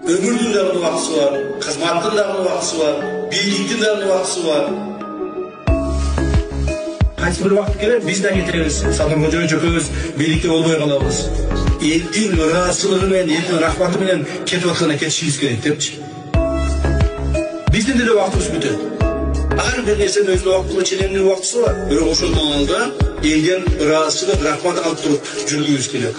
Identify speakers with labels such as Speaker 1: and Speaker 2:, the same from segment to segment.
Speaker 1: Ömürdün de bir vakısı var, kızmattın da bir vakısı var, birliktin de bir vakısı var. Qaysi bir vaqt kelib bizdan ketamiz. Sadirxo'ja cho'kamiz, birlikda bo'lmay qolamiz. Elning ro'zachiligi bilan, elning rahmati bilan ketayotganda ketishingiz kerak debchi. Bizning de vaqtimiz bitadi. Har bir narsaning o'z vaqtida chelenning vaqtisi bor. Biroq o'sha ma'noda elgan ro'zachiligi, rahmat olib turib yurgingiz kerak.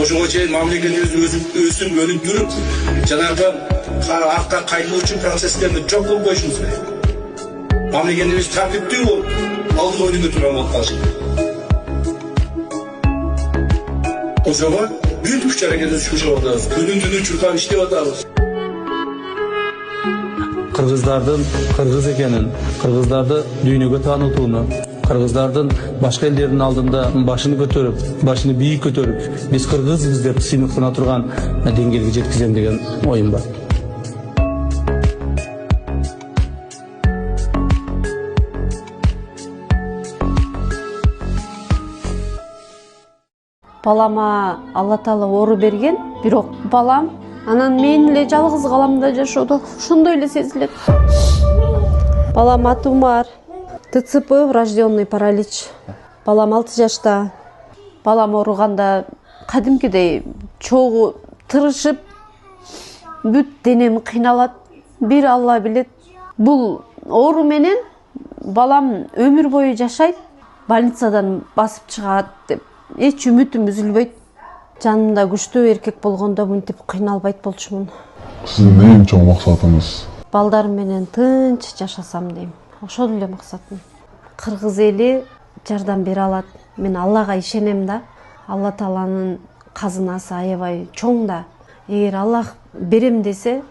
Speaker 1: O'shacha mamlakatimiz o'sib o'lib turib, janobi haqqa qaytib uchun proseslarni çok ko'p qo'yishimiz kerak. Mamlakatimiz tartibli bo'lib, aldı oyunu götürmem lazım. O zaman büyük güç hareketi düşmüş olmalıyız. Günün dünü çürkan işte vatanımız.
Speaker 2: Kırgızlardan Kırgız ekenin, Kırgızlarda dünyaya tanıtığını, Kırgızlardan başka ellerin aldığında başını götürüp, başını büyük götürüp, biz Kırgızız dep sınıfına turgan dengeli jetkizem degen oyun var.
Speaker 3: Балама Алла Таала ору берген, бирок балам анан мен эле жалгыз каламда жашоодо ошондой эле сезилет. Балам аты Умар, ТЦП, врожденный паралич. Балам 6 жашта. Балам ооруганда кадимкидей чогуу тырышып, бүт денем кыйналат. Бир Алла билет. Бул оору менен балам өмүр бою жашайт, больницадан басып чыгат деп эч үмүтүм үзүлбөйт. Жанымда күчтүү эркек болгондо мынтип кыйналбайт болчумун.
Speaker 4: Сиздин эң чоң максатыңыз?
Speaker 3: Балдарым менен тынч жашасам дейм. Ошол эле максатым. Кыргыз эли жардам бере алат. Мен Аллага ишенем да. Алла Тааланын казынасы аябай чоң да. Эгер Аллах берем десе,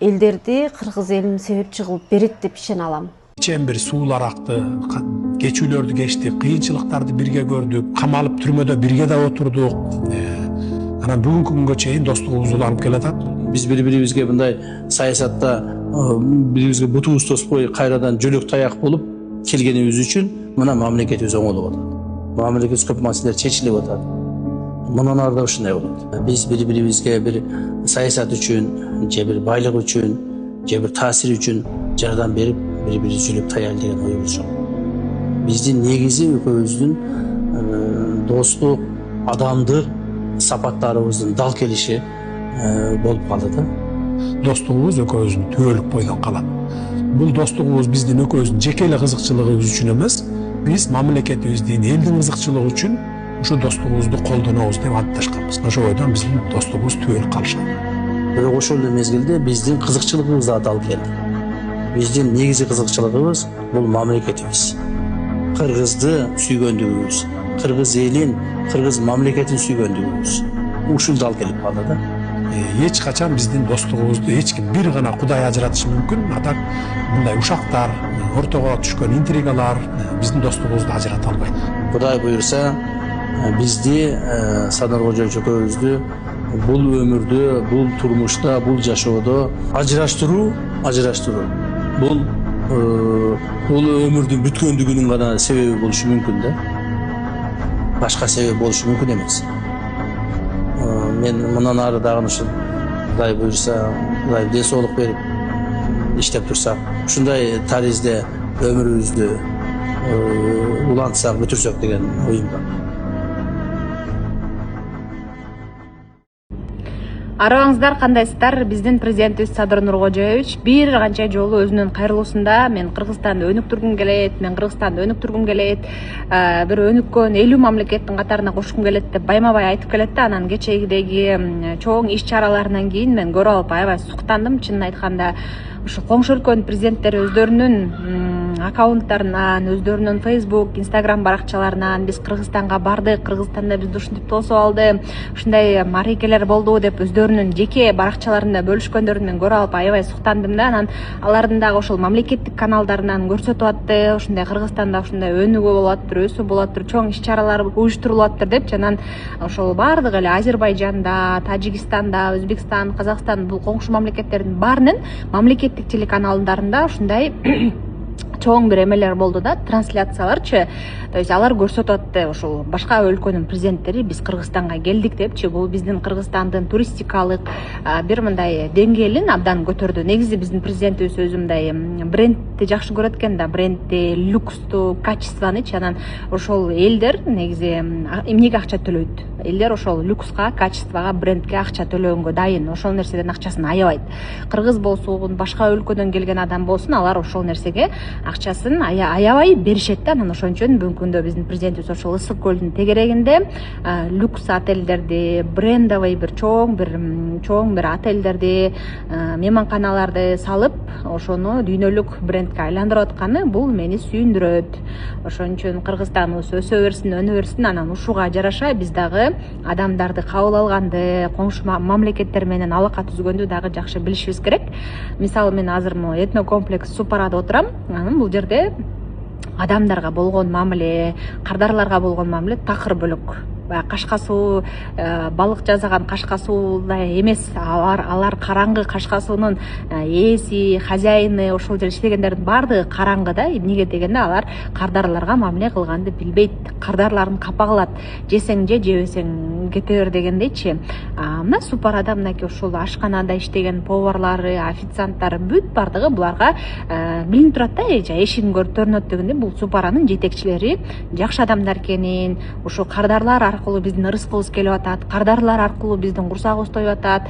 Speaker 3: элдерди кыргыз элин себепчи кылып берет деп ишене алам.
Speaker 5: Бир суулар акты, кечүүлөрдү кечтик, кыйынчылыктарды бирге көрдүк, камалып түрмөдө бирге да отурдук. Анан бүгүнкү күнгө чейин достугубуз уланып келатат.
Speaker 2: Биз бири-бирибизге мындай саясатта бирибизге бутубуз тоспой кайрадан жөлөк таяк болуп келгенибиз үчүн мына мамлекетибиз оңолуп атат. Мамлекет көп маселелер чечилип атат. Мындан ары да ушундай болот. Биз бири-бирибизге бир саясат үчүн, же бир байлык үчүн, же бир таасир үчүн жардам берип бири-бири жөлөк таял деген оюбуз жок. Биздин негизи экөөбүздүн достук, адамдык сапаттарыбыздын дал келиши болуп калды да.
Speaker 5: Достугубуз экөөбүздүн түбөлүк бойдон калат. Бул достугубуз биздин экөөбүздүн жеке эле кызыкчылыгыбыз үчүн эмес, биз мамлекетибиздин, элдин кызыкчылыгы үчүн ушу достугубузду колдонобуз деп антташканбыз. Ошол бойдон биздин достугубуз түбөлүк калышат.
Speaker 2: Бирок ошол эле мезгилде биздин кызыкчылыгыбыз да дал келди. Биздин негизи кызыкчылыгыбыз бул мамлекетибиз. Кыргызды сүйгөндүгүбүз, кыргыз элин, кыргыз мамлекетин сүйгөндүгүбүз. Ушул дал келип калды да.
Speaker 5: Эч качан биздин достугубузду эч ким бир гана Кудай ажыратышы мүмкүн. Атак мындай ушактар, ортого түшкөн интригалар биздин достугубузду ажырата албайт.
Speaker 2: Кудай буйрса, бизди Садыркожо экөөбүздү бул өмүрдө, бул турмушта, бул жашоодо ажыраштыруу. Бул өмүрдүн бүткөндүгүнүн гана себеби болушу мүмкүн да. Башка себеп болушу мүмкүн эмес. Мен мындан ары дагы ушул Кудай буйрса, Кудай ден соолук берип иштеп турсак, ушундай таризде өмүрүбүздү улантсак, бүтүрсөк деген оюм бар.
Speaker 6: Арабаңыздар кандайсыздар? Биздин президентибиз Садыр Нуркожоевич бир канча жолу өзүнүн кайрылуусунда мен Кыргызстанды өнүктүргүм келет, бир өнүккөн 50 мамлекеттин катарына кошкум келет деп байма-бай айтып келет да. Анан кечегидеги чоң иш-чараларынан кийин мен көрүп алып аябай суктандым. Чынын айтканда, ушу коңшу өлкөнүн президенттери өздөрүнүн аккаунттарынан, өздөрүнүн Facebook, Instagram баракчаларынан биз Кыргызстанга бардык, Кыргызстанда бизди ушинтип тосуп алды, ушундай марекелер болду деп өздөрүнүн жеке баракчаларында бөлүшкөндөрүн мен көрүп алып аябай суктандым да. Анан алардын дагы ошол мамлекеттик каналдарынан көрсөтүп атты, ушундай Кыргызстанда ушундай өнүгүү болуп атыптыр, өсүү болуп атыптыр, чоң иш-чаралар уюштурулуп атыптыр деп. Анан ошол бардык эле Азербайжанда, Тажикстанда, Өзбекстан, Казакстан, бул коңшу мамлекеттердин баарынын мамлекеттик телеканалдарында ушундай чоң бир эмелер болду да, трансляцияларчы. То есть алар көрсөтүп атты ошол башка өлкөнүн президенттери биз Кыргызстанга келдик депчи. Бул биздин Кыргызстандын туристикалык бир мындай деңгээлин абдан көтөрдү. Негизи биздин президентибиз өзү мындай брендти жакшы көрөт экен да, брендти, люксту, качествонычы. Анан ошол элдер негизи эмнеге акча төлөйт? Элдер ошол люкска, качествого, брендке акча төлөгөнгө дайын. Ошол нерседен акчасын аябайт. Кыргыз болсун, башка өлкөдөн келген адам болсун, алар ошол нерсеге акчасын аябай беришет да. Анан ошон үчүн бүгүнкү күндө биздин президентибиз ошол Ысык көлдүн тегерегинде люкс отелдерди, брендовый бир чоң бир отелдерди, мейманканаларды салып, ошону дүйнөлүк брендке айландырып атканы бул мени сүйүндүрөт. Ошон үчүн Кыргызстаныбыз өсө берсин, өнө берсин. Анан ушуга жараша биз дагы адамдарды кабыл алганды, коңшу мамлекеттер менен алака түзгөндү дагы жакшы билишибиз керек. Мисалы мен азыр этнокомплекс Супарада отурам. Анан бул жерде адамдарга болгон мамиле, кардарларга болгон мамиле такыр бөлөк. Кашка суу, балык жасаган кашка суудай эмес. Алар караңгы кашка суунун ээси, хозяйыны, ошол жерде иштегендердин баардыгы караңгы да. Эмнеге дегенде алар кардарларга мамиле кылганды билбейт. Кардарларын капа кылат. Жесең же, жебесең кете бер дегендейчи. Мына Супарада мынакей ушул ашканада иштеген поварлары, официанттары бүт баардыгы буларга билинип турат да. Эшигин көрүп төрүнөт дегенде бул Супаранын жетекчилери жакшы адамдар экенин, ушул кардарлар аркылуу биздин ырыскыбыз келип атат, кардарлар аркылуу биздин курсагыбыз тоюп атат,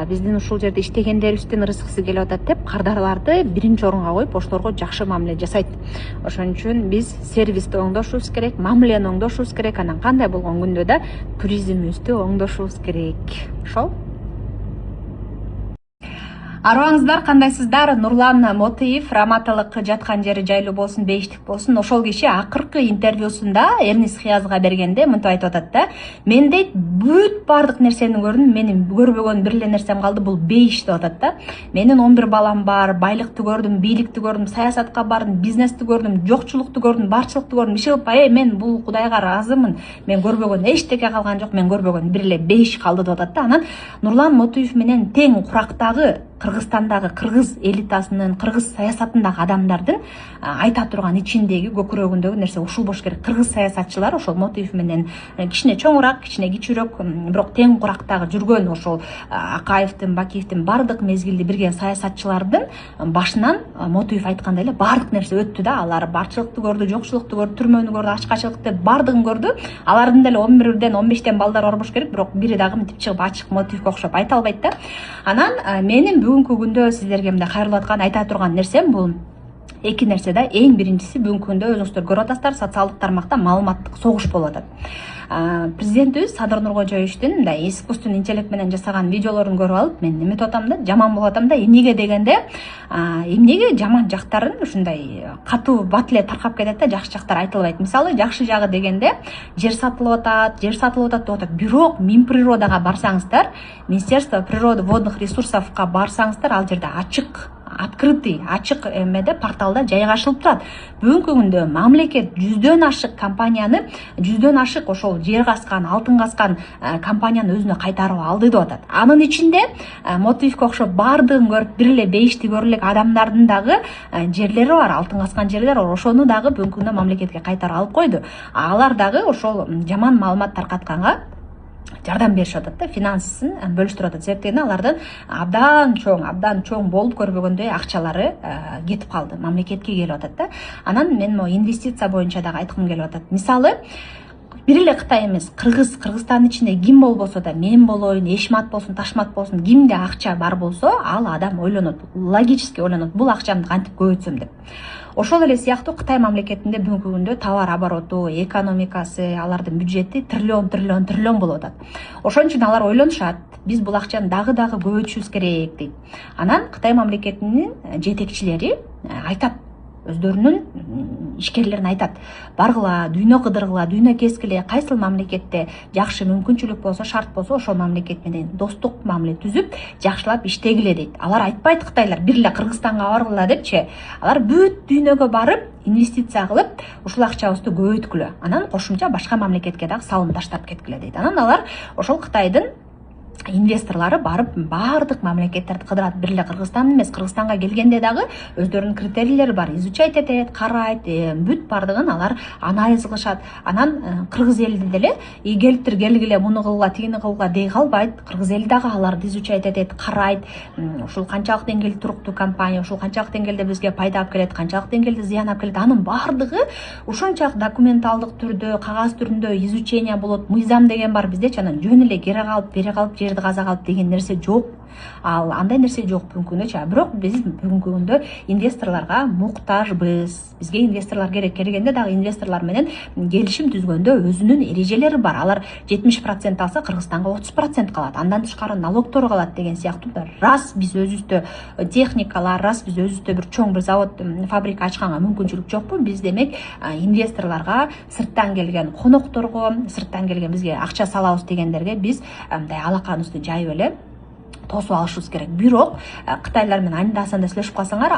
Speaker 6: биздин ушул жерде иштегендерибиздин ырыскысы келип атат деп кардарларды биринчи орунга коюп ошолорго жакшы мамиле жасайт. Ошон үчүн биз сервисти оңдошубуз керек, мамилени оңдошубуз керек. Анан кандай болгон күндө да туризмибизди оңдошубуз керек. Ошол. Арыбаңыздар, кандайсыздар? Нурлан Мотыев раматылык жаткан жери жайлуу болсун, бейиштик болсун. Ошол киши акыркы интервьюсунда Эрнис Хиязга бергенде мынтип айтып атат да: мен дейт бүт баардык нерсени көрдүм, менин көрбөгөн бир эле нерсем калды, бул бейиш деп атат да. Менин 11 балам бар, байлыкты көрдүм, бийликти көрдүм, саясатка бардым, бизнести көрдүм, жокчулукту көрдүм, барчылыкты көрдүм. Иши кылып, мен бул Кудайга ыраазымын. Мен көрбөгөн эчтеке калган жок, мен көрбөгөн бир эле бейиш калды деп атат да. Анан Нурлан Мотыев менен тең курактагы Кыргызстандагы кыргыз элитасынын, кыргыз саясатындагы адамдардын айта турган ичиндеги, көкүрөгүндөгү нерсе ушул болуш керек. Кыргыз саясатчылар ошол Мотыев менен кичине чоңураак, кичине кичүүрөөк, бирок тең курактагы жүргөн ошол Акаевдин, Бакиевдин баардык мезгилде бирге саясатчылардын башынан Мотыев айткандай эле баардык нерсе өттү да. Алар барчылыкты көрдү, жокчулукту көрдү, түрмөнү көрдү, ачкачылыкты баардыгын көрдү. Алардын деле 11ден 15тен балдар бар болуш керек, бирок бири дагы мынтип чыгып ачык Мотыевге окшоп айта албайт да. Анан менин бүгүнкү күндө сиздерге мындай кайрылып аткан айта турган нерсем бул эки нерсе да. Эң биринчиси, бүгүнкү күндө өзүңүздөр көрүп атасыздар, социалдык тармакта маалыматтык согуш болуп атат. Президентибиз Садыр Нуркожоевичтин мындай искусственный интеллект менен жасаган видеолорун көрүп алып, мен эметип атам да, жаман болуп атам да. Эмнеге дегенде, эмнеге жаман жактарын ушундай катуу бат эле таркап кетет да, жакшы жактары айтылбайт. Мисалы, жакшы жагы дегенде жер сатылып атат деп атат. Бирок Минприродага барсаңыздар, Министерство природы водных ресурсовго барсаңыздар, ал жерде ачык, открытый, ачык эмеде порталда жайгашылып турат. Бүгүнкү күндө мамлекет 100дөн ашык компанияны, 100дөн ашык ошол жер каскан, алтын каскан компанияны өзүнө кайтарып алды деп атат. Анын ичинде Мотыевке окшоп баардыгын көрүп бир эле бейишти көрө элек адамдардын дагы жерлери бар, алтын каскан жерлер бар. Ошону дагы бүгүнкү күндө мамлекетке кайтарып алып койду. Алар дагы ошол жаман маалымат таркатканга жардам беришип атат да, финансын бөлүштүрүп атат. Себептен алардын абдан чоң болуп көрбөгөндөй акчалары кетип калды, мамлекетке келип атат да. Анан мен могу инвестиция боюнча дагы айткым келип атат. Мисалы, бир эле Кытай эмес, Кыргызстандын ичинде ким болбосо да, мен болоюн, Эшмат болсун, Ташмат болсун, кимде акча бар болсо, ал адам ойлонот, логически ойлонот, бул акчамды кантип көбөйтсөм деп. Ошол эле сыяктуу Кытай мамлекетинде бүгүнкү күндө товар обороту, экономикасы, алардын бюджети триллион болуп атат. Ошон үчүн алар ойлонушат, биз бул акчаны дагы көбөйтүшүбүз керек дейт. Анан Кытай мамлекетинин жетекчилери айтат, өздөрүнүн ишкерлерин айтат: баргыла, дүйнө кыдыргыла, дүйнө кезгиле, кайсыл мамлекетте жакшы мүмкүнчүлүк болсо, шарт болсо, ошол мамлекет менен достук мамиле түзүп, жакшылап иштегиле дейт. Алар айтпайт Кытайлар бир эле Кыргызстанга баргыла депчи. Алар бүт дүйнөгө барып, инвестиция кылып, ушул акчабызды көбөйткүлө. Анан кошумча башка мамлекетке дагы салым таштап кеткиле дейт. Анан алар ошол Кытайдын инвесторлары барып баардык мамлекеттерди кыдырат, бир эле Кыргызстан эмес. Кыргызстанга келгенде дагы өздөрүнүн критерийлери бар, изучать этет, карайт, бүт бардыгын алар анализ кылышат. Анан кыргыз элди деле келиптир, келгиле муну кылгыла, тигини кылгыла дей калбайт. Кыргыз эл дагы аларды изучать этет, карайт. Ушул канчалык деңгээлде туруктуу компания, ушул канчалык деңгээлде бизге пайда алып келет, канчалык деңгээлде зыян алып келет. Анын баардыгы ушунчалык документалдык түрдө, кагаз түрүндө изучение болот. Мыйзам деген бар биздечи, анан жөн эле кире калып, бере калып, жерди каза калып деген нерсе жок. Ал андай нерсе жок бүгүнкү күндө. Бирок биз бүгүнкү күндө инвесторлорго муктажбыз. Бизге инвесторлор керек. Келгенде дагы инвесторлор менен келишим түзгөндө өзүнүн эрежелери бар. Алар 70% алса, Кыргызстанга 30% калат. Андан тышкары налогтор калат деген сыяктуу. Раз биз өзүбүздө техникалар, раз биз өзүбүздө бир чоң бир завод, фабрика ачканга мүмкүнчүлүк жокпу. Биз демек инвесторлорго, сырттан келген конокторго, сырттан келген бизге акча салабыз дегендерге биз мындай алаканыбызды жайып эле тосуп алышыбыз керек. Бирок кытайлар менен анда-санда сүйлөшүп калсаңар,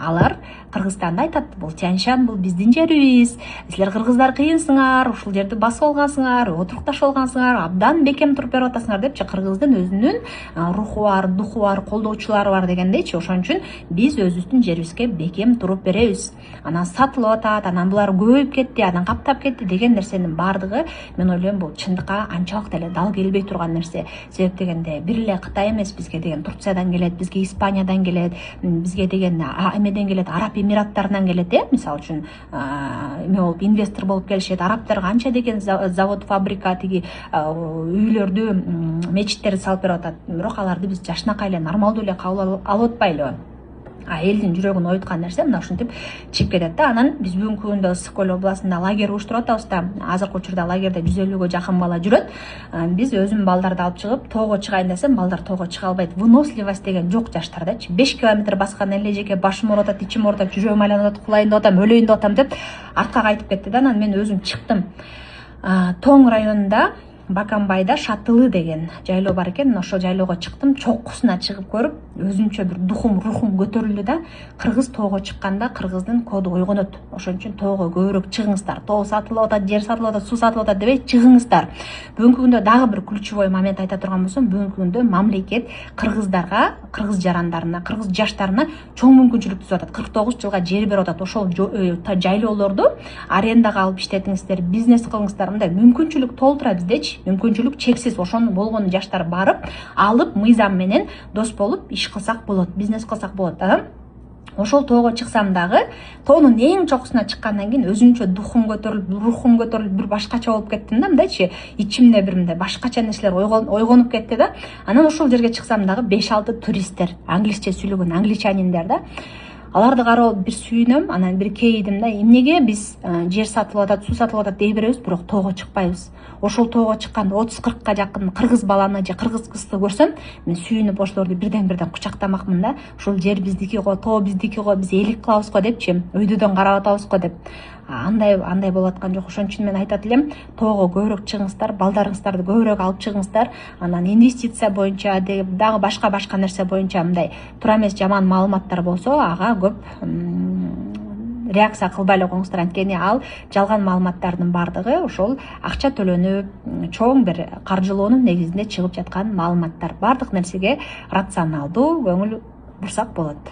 Speaker 6: алар Кыргызстанда айтат, бул Тянь-Шань, бул биздин жерибиз. Силер кыргыздар кыйынсыңар, ушул жерди басып алгансыңар, отурукташып алгансыңар, абдан бекем туруп берип атасыңар депчи, кыргыздын өзүнүн руху бар, духу бар, колдоочулары бар дегендейчи. Ошон үчүн биз өзүбүздүн жерибизге бекем туруп беребиз. Анан сатылып атат, анан булар көбөйүп кетти, анан каптап кетти деген нерсенин баардыгы мен ойлойм бул чындыкка анчалык деле дал келбей турган нерсе. Себеп дегенде бир эле Кытай эмес, бизге деген Турциядан келет, бизге Испаниядан келет, бизге деген эмеден келет, Араб Эмираттарынан келет, мисалы үчүн эме болуп инвестор болуп келишет. Арабтар канча деген завод, фабрика, тиги үйлөрдү, мечиттерди салып берип атат. Бирок аларды биз жашынакай эле нормалдуу эле кабыл алып атпайлыбы? Элдин жүрөгүн оюткан нерсе мына ушинтип чыгып кетет да. Анан биз бүгүнкү күндө Ысык көл областында лагерь уюштуруп атабыз да. Азыркы учурда лагерде 150гө жакын бала жүрөт. Биз өзүм балдарды алып чыгып тоого чыгайын десем, балдар тоого чыга албайт. Выносливость деген жок жаштардачы. 5 километр баскан эле жеке башым ооруп атат, ичим ооруп атат, жүрөгүм айланып атат, кулайын деп атам, өлөйүн деп атам деп артка кайтып кетти да. Анан мен өзүм чыктым. Тоң районунда Бакамбайда Шатылы деген жайлоо бар экен. Ошол жайлоого чыктым. Чокусуна чыгып көрүп, өзүнчө бир духум, рухум көтөрүлдү да. Кыргыз тоого чыкканда кыргыздын коду ойгонот. Ошон үчүн тоого көбүрөөк чыгыңыздар. Тоо сатылып атат, жер сатылып атат, суу сатылып атат дебей чыгыңыздар. Бүгүнкү күндө дагы бир ключевой момент айта турган болсом, бүгүнкү күндө мамлекет кыргыздарга, кыргыз жарандарына, кыргыз жаштарына чоң мүмкүнчүлүк түзүп атат. 49 жылга жер берип атат. Ошол жайлоолорду арендага алып иштетиңиздер, бизнес кылыңыздар. Мындай мүмкүнчүлүк толтура биздечи. Мүмкүнчүлүк чексиз. Ошону болгону жаштар барып, алып, мыйзам менен дос болуп иш кылсак болот, бизнес кылсак болот. Ошол тоого чыксам дагы, тоонун эң чокусуна чыккандан кийин өзүнчө духум көтөрүлүп, рухум көтөрүлүп, бир башкача болуп кеттим да, мындайчы, ичимде бир мындай башкача нерселер ойгонуп кетти да. Анан ошол жерге чыксам дагы 5-6 туристтер, англисче сүйлөгөн англичаниндер да. Аларды карап бир сүйүнөм, анан бир кейидим да. Эмнеге биз жер сатылып атат, суу сатылып атат дей беребиз, бирок тоого чыкпайбыз. Ошол тоого чыкканда 30-40ка жакын кыргыз баланы же кыргыз кызды көрсөм, мен сүйүнүп ошолорду бирден кучактамакмын да. Ушул жер биздики го, тоо биздики го, биз ээлик кылабыз го депчи, өйдөдөн карап атабыз го деп. Андай болуп аткан жок. Ошон үчүн мен айтат элем, тоого көбүрөөк чыгыңыздар, балдарыңыздарды көбүрөөк алып чыгыңыздар. Анан инвестиция боюнча, дагы башка нерсе боюнча мындай туура эмес жаман маалыматтар болсо, ага көп реакция кылбай эле коюңуздар. Анткени ал жалган маалыматтардын баардыгы ошол акча төлөнүп, чоң бир каржылоонун негизинде чыгып жаткан маалыматтар. Баардык нерсеге рационалдуу көңүл бурсак болот.